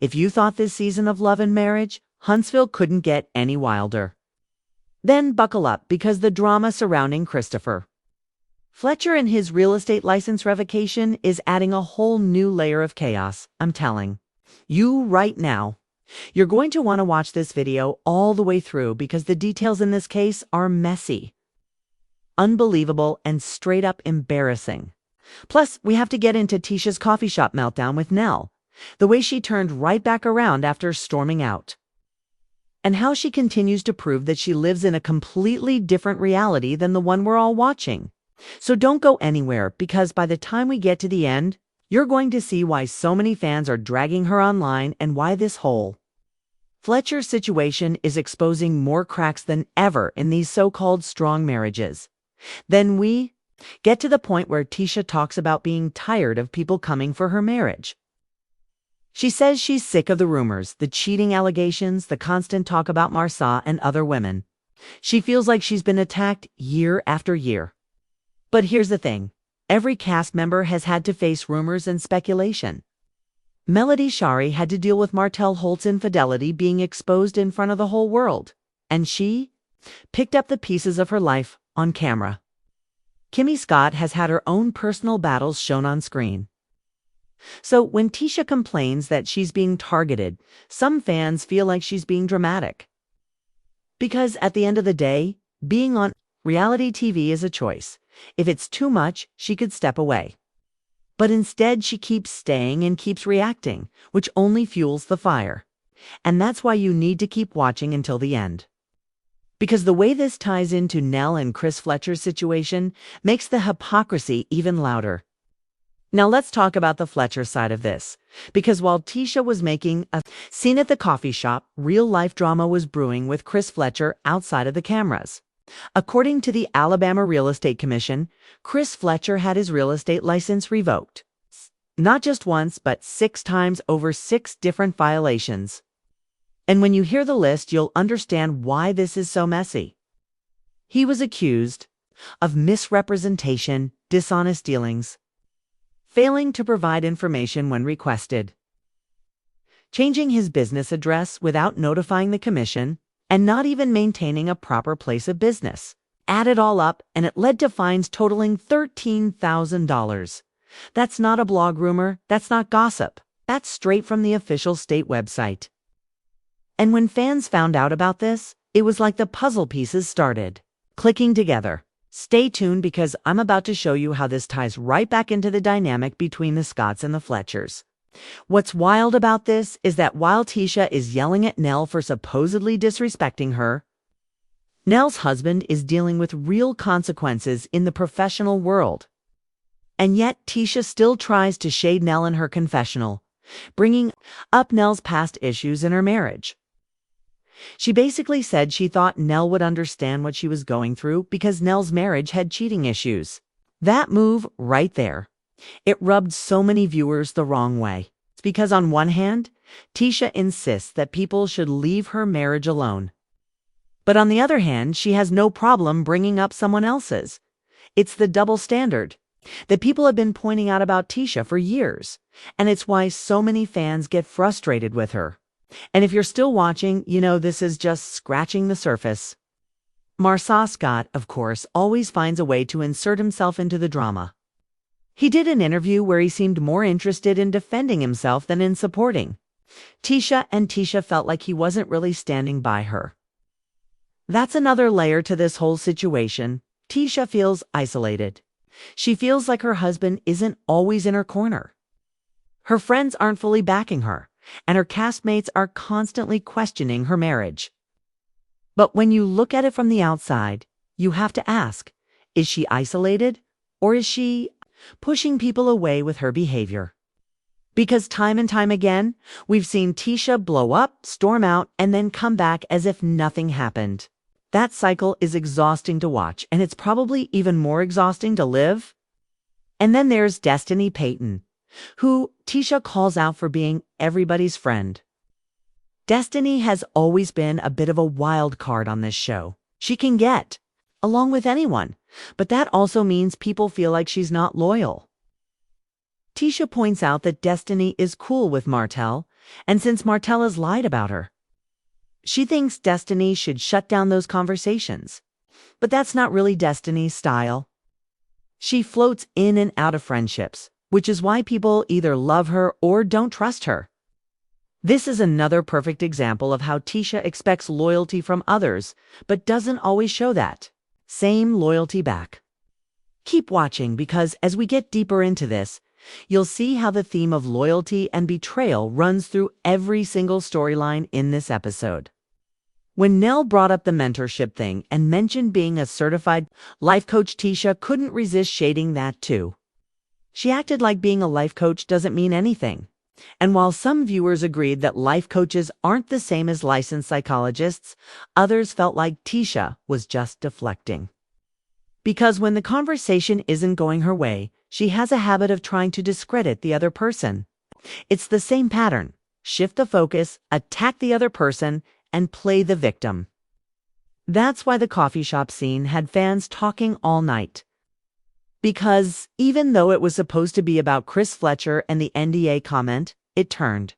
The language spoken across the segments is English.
If you thought this season of Love and Marriage, Huntsville couldn't get any wilder. Then buckle up because the drama surrounding Christopher Fletcher and his real estate license revocation is adding a whole new layer of chaos, I'm telling you right now. You're going to want to watch this video all the way through because the details in this case are messy, unbelievable, and straight up embarrassing. Plus, we have to get into Tisha's coffee shop meltdown with Nell, the way she turned right back around after storming out, and how she continues to prove that she lives in a completely different reality than the one we're all watching. So don't go anywhere because by the time we get to the end, you're going to see why so many fans are dragging her online and why this whole Fletcher situation is exposing more cracks than ever in these so-called strong marriages. Then we get to the point where Tisha talks about being tired of people coming for her marriage. She says she's sick of the rumors, the cheating allegations, the constant talk about Marsa and other women. She feels like she's been attacked year after year. But here's the thing. Every cast member has had to face rumors and speculation. Melody Shari had to deal with Martell Holt's infidelity being exposed in front of the whole world, and she picked up the pieces of her life on camera. Kimmy Scott has had her own personal battles shown on screen. So when Tisha complains that she's being targeted, some fans feel like she's being dramatic. Because at the end of the day, being on reality TV is a choice. If it's too much, she could step away. But instead, she keeps staying and keeps reacting, which only fuels the fire. And that's why you need to keep watching until the end. Because the way this ties into Nell and Chris Fletcher's situation makes the hypocrisy even louder. Now let's talk about the Fletcher side of this. Because while Tisha was making a scene at the coffee shop, real-life drama was brewing with Chris Fletcher outside of the cameras. According to the Alabama Real Estate Commission, Chris Fletcher had his real estate license revoked. Not just once, but 6 times over 6 different violations. And when you hear the list, you'll understand why this is so messy. He was accused of misrepresentation, dishonest dealings, failing to provide information when requested, changing his business address without notifying the commission, and not even maintaining a proper place of business. Add it all up, and it led to fines totaling $13,000. That's not a blog rumor, that's not gossip. That's straight from the official state website. And when fans found out about this, it was like the puzzle pieces started clicking together. Stay tuned because I'm about to show you how this ties right back into the dynamic between the Scotts and the Fletchers. What's wild about this is that while Tisha is yelling at Nell for supposedly disrespecting her, Nell's husband is dealing with real consequences in the professional world. And yet Tisha still tries to shade Nell in her confessional, bringing up Nell's past issues in her marriage. She basically said she thought Nell would understand what she was going through because Nell's marriage had cheating issues. That move right there, it rubbed so many viewers the wrong way. It's because on one hand, Tisha insists that people should leave her marriage alone. But on the other hand, she has no problem bringing up someone else's. It's the double standard that people have been pointing out about Tisha for years, and it's why so many fans get frustrated with her. And if you're still watching, you know this is just scratching the surface. Marsa Scott, of course, always finds a way to insert himself into the drama. He did an interview where he seemed more interested in defending himself than in supporting Tisha, and Tisha felt like he wasn't really standing by her. That's another layer to this whole situation. Tisha feels isolated. She feels like her husband isn't always in her corner. Her friends aren't fully backing her, and her castmates are constantly questioning her marriage. But when you look at it from the outside, you have to ask, is she isolated, or is she pushing people away with her behavior? Because time and time again, we've seen Tisha blow up, storm out, and then come back as if nothing happened. That cycle is exhausting to watch, and it's probably even more exhausting to live. And then there's Destiny Payton, who Tisha calls out for being everybody's friend. Destiny has always been a bit of a wild card on this show. She can get along with anyone, but that also means people feel like she's not loyal. Tisha points out that Destiny is cool with Martell, And since Martella's lied about her, she thinks Destiny should shut down those conversations. But that's not really Destiny's style. She floats in and out of friendships, which is why people either love her or don't trust her. This is another perfect example of how Tisha expects loyalty from others, but doesn't always show that same loyalty back. Keep watching because as we get deeper into this, you'll see how the theme of loyalty and betrayal runs through every single storyline in this episode. When Nell brought up the mentorship thing and mentioned being a certified life coach, Tisha couldn't resist shading that too. She acted like being a life coach doesn't mean anything. And while some viewers agreed that life coaches aren't the same as licensed psychologists, others felt like Tisha was just deflecting. Because when the conversation isn't going her way, she has a habit of trying to discredit the other person. It's the same pattern. Shift the focus, attack the other person, and play the victim. That's why the coffee shop scene had fans talking all night. Because even though it was supposed to be about Chris Fletcher and the NDA comment, it turned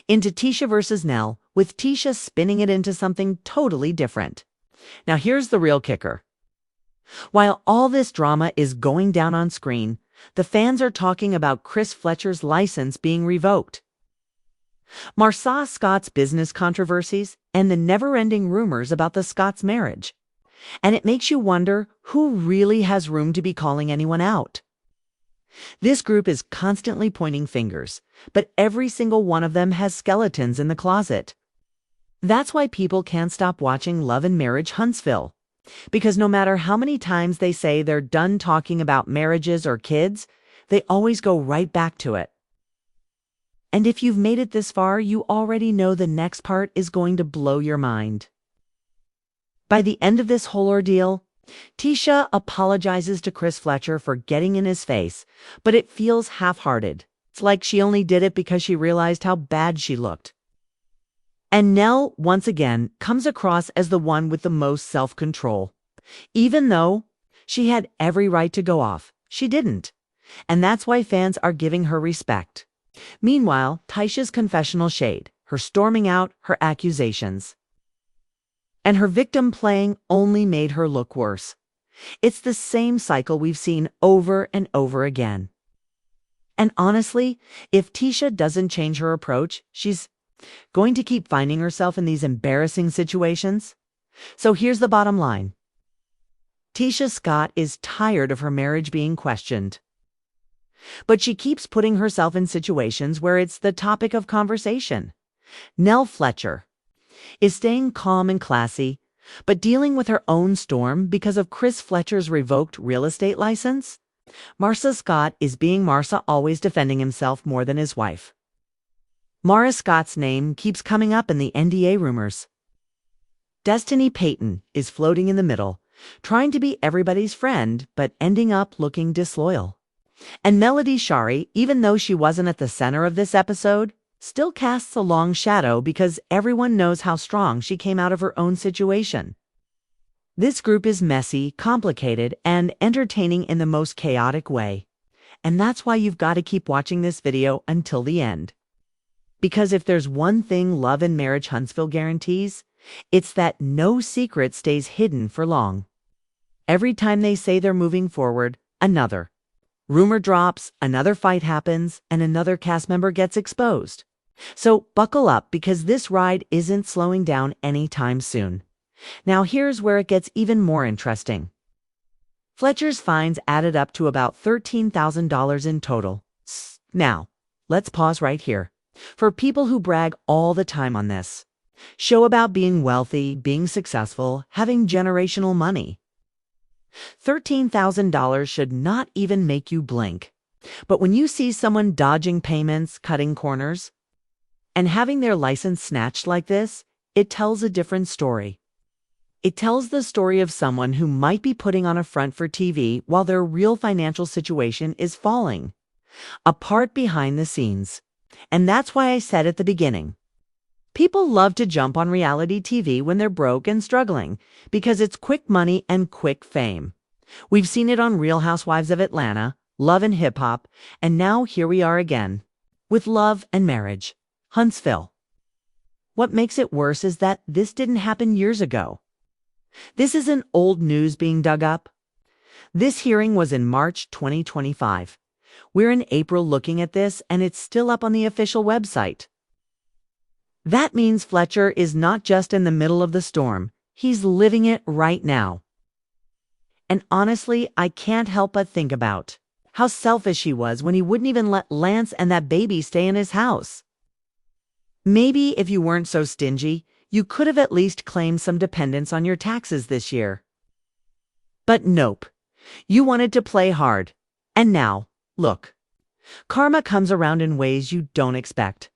into Tisha versus Nell, with Tisha spinning it into something totally different. Now here's the real kicker. While all this drama is going down on screen, the fans are talking about Chris Fletcher's license being revoked, Marsa Scott's business controversies, and the never-ending rumors about the Scotts' marriage. And it makes you wonder who really has room to be calling anyone out. This group is constantly pointing fingers, but every single one of them has skeletons in the closet. That's why people can't stop watching Love and Marriage Huntsville. Because no matter how many times they say they're done talking about marriages or kids, they always go right back to it. And if you've made it this far, you already know the next part is going to blow your mind. By the end of this whole ordeal, Tisha apologizes to Chris Fletcher for getting in his face, but it feels half-hearted. It's like she only did it because she realized how bad she looked. And Nell, once again, comes across as the one with the most self-control. Even though she had every right to go off, she didn't. And that's why fans are giving her respect. Meanwhile, Tisha's confessional shade, her storming out, her accusations, and her victim playing only made her look worse. It's the same cycle we've seen over and over again. And honestly, if Tisha doesn't change her approach, she's going to keep finding herself in these embarrassing situations. So here's the bottom line. Tisha Scott is tired of her marriage being questioned. But she keeps putting herself in situations where it's the topic of conversation. Nell Fletcher is staying calm and classy, but dealing with her own storm because of Chris Fletcher's revoked real estate license. Marsa Scott is being Marsa, always defending himself more than his wife. Mara Scott's name keeps coming up in the NDA rumors. Destiny Payton is floating in the middle, trying to be everybody's friend, but ending up looking disloyal. And Melody Shari, even though she wasn't at the center of this episode, still casts a long shadow because everyone knows how strong she came out of her own situation. This group is messy, complicated, and entertaining in the most chaotic way. And that's why you've got to keep watching this video until the end. Because if there's one thing Love and Marriage Huntsville guarantees, it's that no secret stays hidden for long. Every time they say they're moving forward, another rumor drops, another fight happens, and another cast member gets exposed. So buckle up because this ride isn't slowing down anytime soon. Now here's where it gets even more interesting. Fletcher's fines added up to about $13,000 in total. Now, let's pause right here. For people who brag all the time on this show about being wealthy, being successful, having generational money, $13,000 should not even make you blink. But when you see someone dodging payments, cutting corners, and having their license snatched like this, it tells a different story. It tells the story of someone who might be putting on a front for TV while their real financial situation is falling apart behind the scenes. And that's why I said at the beginning, people love to jump on reality TV when they're broke and struggling because it's quick money and quick fame. We've seen it on Real Housewives of Atlanta, Love and Hip Hop, and now here we are again with Love and Marriage Huntsville. What makes it worse is that this didn't happen years ago. This isn't old news being dug up. This hearing was in March 2025. We're in April looking at this, and it's still up on the official website. That means Fletcher is not just in the middle of the storm, he's living it right now. And honestly, I can't help but think about how selfish he was when he wouldn't even let Lance and that baby stay in his house. Maybe if you weren't so stingy, you could have at least claimed some dependence on your taxes this year. But nope. You wanted to play hard. And now, look. Karma comes around in ways you don't expect.